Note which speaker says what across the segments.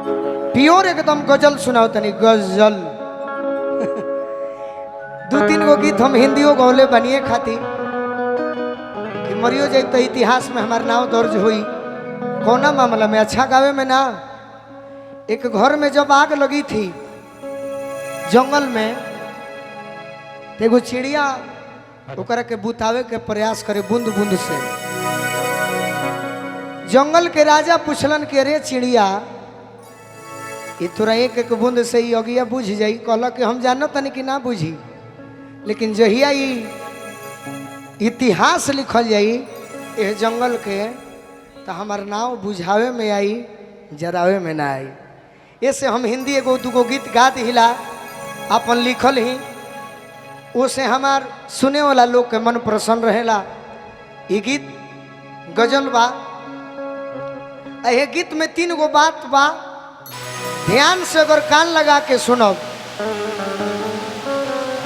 Speaker 1: Pure एकदम गजल सुनाओ तनी गजल। दो तीन गो गीत हम हिंदियों गौले बनिए खाती कि मरियो जाए तो इतिहास में हमार नाम दर्ज हुई। कौना मामला में? अच्छा गावे में ना। एक घर में जब आग लगी थी जंगल में, एगो चिड़िया ओकरा के बुतावे के प्रयास करे बूंद बूंद से। जंगल के राजा पूछलन कि अरे चिड़िया, ये तोरा एक एक बूंद से ही अगिया बुझ जाई? कहला कि हम जानो तनी कि ना बुझी, लेकिन जहिया इतिहास लिखल जाई ये जंगल के तो हमार नाव बुझावे में आई, जरावे में ना आई। ऐसे हम हिंदी एगो दूगो गीत गा दिला अपन लिखल ही, उसे हमार सुने वाला लोग के मन प्रसन्न रहेला। ये गीत गजल बा। ये गीत में तीन गो बात बा, ध्यान से अगर कान लगा के सुनो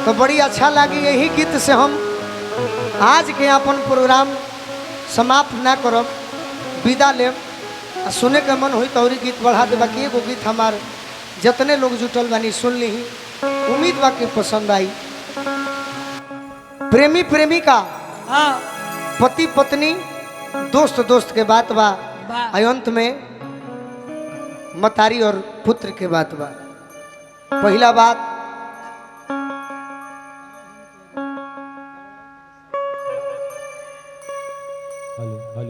Speaker 1: तो बड़ी अच्छा लगी। यही गीत से हम आज के अपन प्रोग्राम समाप्त ना करब, विदा लेब। सुने के मन हुई तो और गीत बढ़ा दे। बाकी एगो गीत हमार जितने लोग जुटल बानी सुन ली, उम्मीद बा कि पसंद आई। प्रेमी प्रेमिका, पति पत्नी, दोस्त दोस्त के बात बा। अंत में मतारी और पुत्र के बात बा। पहला बात,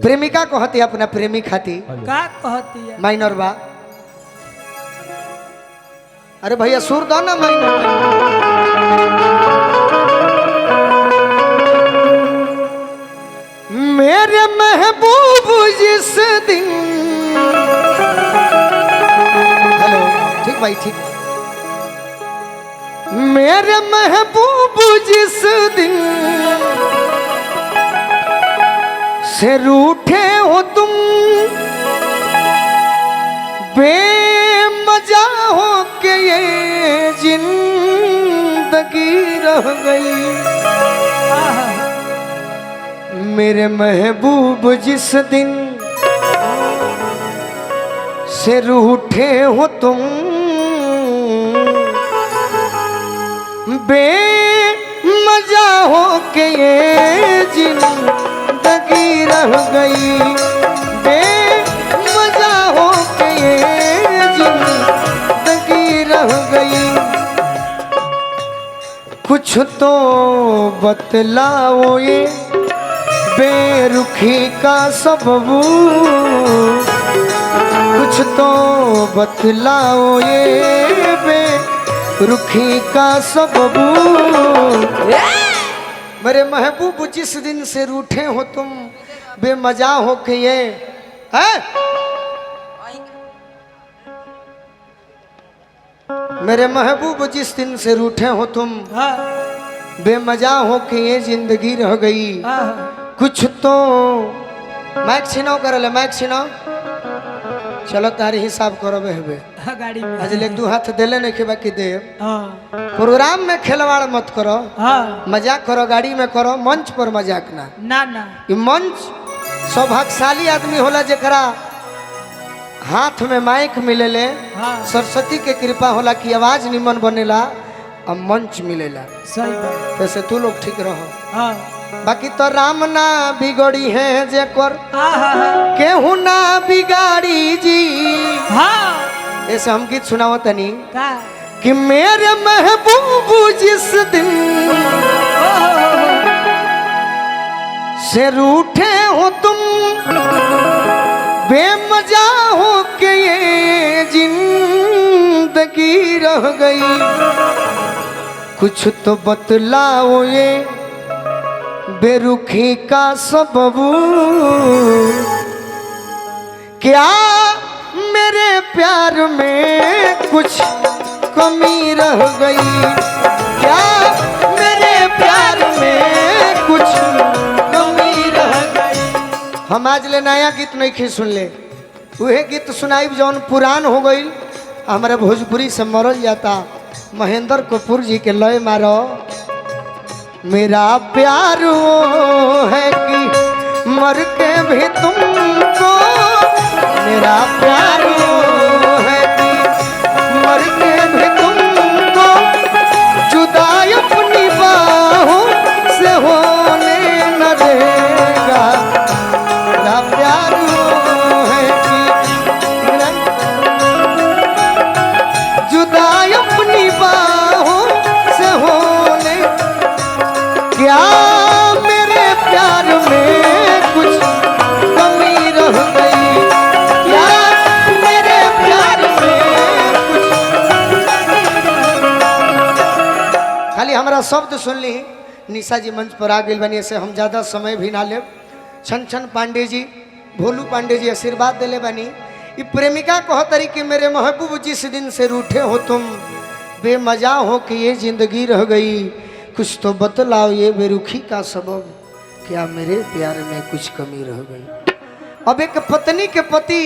Speaker 1: प्रेमिका कहती अपना प्रेमी खाती
Speaker 2: का कहती है?
Speaker 1: माइनर बा। अरे भैया सुर दो ना माइनर। मेरे महबूब जिस दिन, हेलो ठीक भाई ठीक। मेरे महबूब जिस दिन से रूठे हो तुम, बेमजा हो के ये जिंदगी रह गई। मेरे महबूब जिस दिन से रूठे हो तुम, बेमजा हो के ये जिंदगी रह गई। बेमजा हो के ये जिंदगी रह गई। कुछ तो बतलाओ ये बेरुखी का सबब, कुछ तो बतलाओ ये बेरुखी का सबब। मेरे महबूब जिस दिन से रूठे हो तुम, बेमजा हो के ये है। मेरे महबूब जिस दिन से रूठे हो तुम, बेमजा हो के ये जिंदगी रह गई। कुछ तो माइक छिनाओ कर ले, माइक छिनाओ। चलो तारी हिसाब करो बे
Speaker 2: गाड़ी में
Speaker 1: आज ले दू हाथ देले नहीं के बाकी दे। प्रोग्राम में खिलवाड़ मत करो, मजाक करो गाड़ी में करो, मंच पर मजाक ना।
Speaker 2: ना ना,
Speaker 1: ये मंच सौभाग्यशाली आदमी होला जरा हाथ में माइक मिलेले। सरस्वती के कृपा होला कि आवाज निमन बनेला और मंच मिलेला।
Speaker 2: सही बात।
Speaker 1: वैसे तू लोग ठीक रहो। बाकी तो राम ना बिगड़ी है जेकर केहू ना बिगाड़ी जी। ऐसे हम गीत सुनाओ तनी कि मेरे महबूब जिस दिन से रूठे हो तुम, बेमजा हो के ये जिंदगी रह गई। कुछ तो बतलाओ ये बेरुखी का सबब, क्या मेरे प्यार में कुछ कमी रह गई? क्या मेरे प्यार में कुछ कमी रह गई? हम आज ले नया गीत नहीं खी सुन ले, वह गीत सुनाई जौन पुरान हो गई। हमारे भोजपुरी से मरल जाता। महेंद्र कपूर जी के लय मारो, मेरा प्यार वो है कि मर के भी तुमको, मेरा प्यार वो है कि शब्द सुन ली। निशा जी मंच पर आ गई बनी, ऐसे हम ज़्यादा समय भी ना ले। छन छन पांडे जी, भोलू पांडे जी आशीर्वाद दिले बनी। ये प्रेमिका कहो तरी कि मेरे महबूब जिस दिन से रूठे हो तुम, बेमजा हो कि ये जिंदगी रह गई, कुछ तो बतलाओ ये बेरुखी का सबब, क्या मेरे प्यार में कुछ कमी रह गई। अब एक पत्नी के पति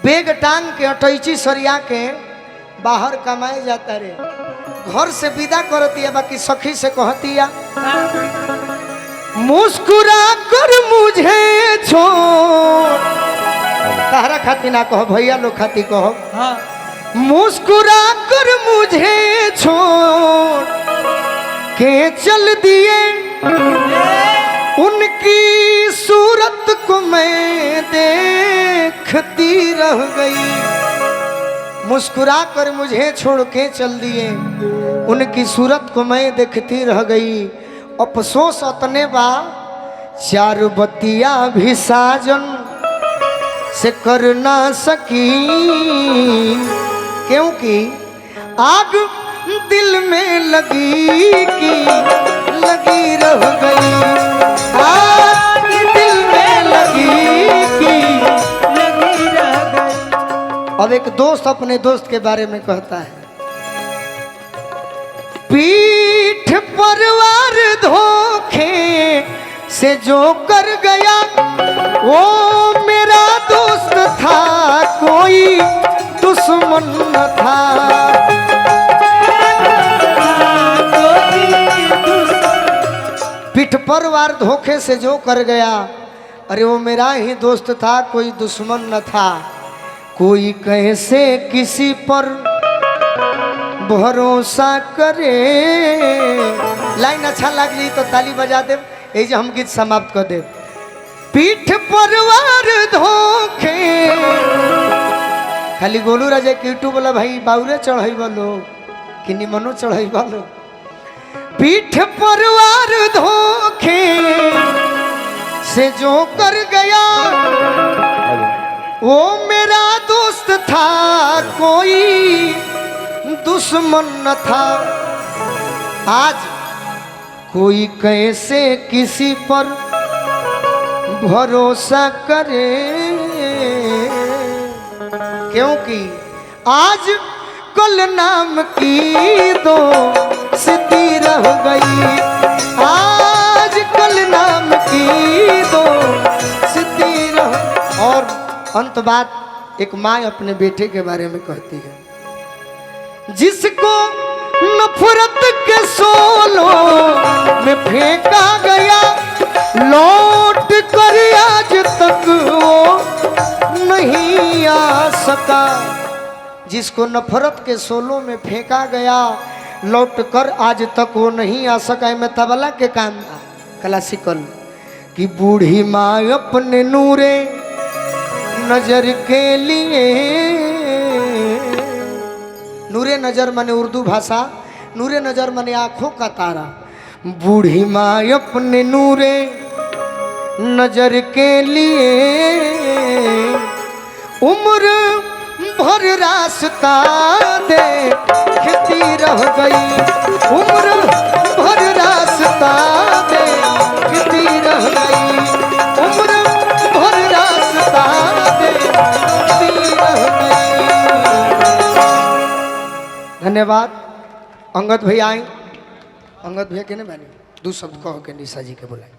Speaker 1: बेग टांग के अटैची सरिया के बाहर कमाए जाता रे, घर से विदा करती है, बाकी सखी से कहती है मुस्कुरा कर मुझे छोड़, तारा खाती ना कहो भैया लोग खाती कहो,
Speaker 2: हाँ
Speaker 1: मुस्कुरा कर मुझे छोड़ के चल दिए, उनकी सूरत को मैं देखती रह गई। मुस्कुरा कर मुझे छोड़ के चल दिए, उनकी सूरत को मैं देखती रह गई। अफसोस अतने बा चार बतिया भी साजन से कर ना सकी, क्योंकि आग दिल में लगी कि लगी रह गई, आग दिल में लगी कि
Speaker 2: लगी रह गई।
Speaker 1: अब एक दोस्त अपने दोस्त के बारे में कहता है, पीठ पर वार धोखे से जो कर गया वो मेरा दोस्त था, कोई दुश्मन न था। पीठ पर वार धोखे से जो कर गया, अरे वो मेरा ही दोस्त था, कोई दुश्मन न था। कोई कैसे किसी पर भरोसा करे। लाइन अच्छा लग रही तो ताली बजा दे, ये हम गीत समाप्त कर दे। पीठ पर वार धोखे, खाली गोलू राजा यूट्यूब वाला भाई बाउरे चढ़ाई बोलो कि निमनो चढ़ाई बोलो। पीठ पर वार धोखे से जो कर गया वो मेरा दोस्त था, कोई दुश्मन न था। आज कोई कैसे किसी पर भरोसा करे, क्योंकि आज कल नाम की दोस्ती रह गई, आज कल नाम की दोस्ती रह। और अंत बात एक माँ अपने बेटे के बारे में कहती है, जिसको नफरत के सोलों में फेंका गया, लौट कर आज तक वो नहीं आ सका। जिसको नफरत के सोलों में फेंका गया, लौट कर आज तक वो नहीं आ सका। मैं तबला के काम क्लासिकल कि बूढ़ी माँ अपने नूरे नजर के लिए, नूरे नजर माने उर्दू भाषा, नूरे नजर माने आंखों का तारा। बूढ़ी माँ अपने नूरे नजर के लिए उम्र भर रास्ता देखती रह गई, उम्र भर रास्ता देखती रह गई, उम्र भर रास्ता देखती रह गई। धन्यवाद। अंगद भैया आए, अंगद भैया के ने बने दो शब्द कहो के निशा जी के बुलाए।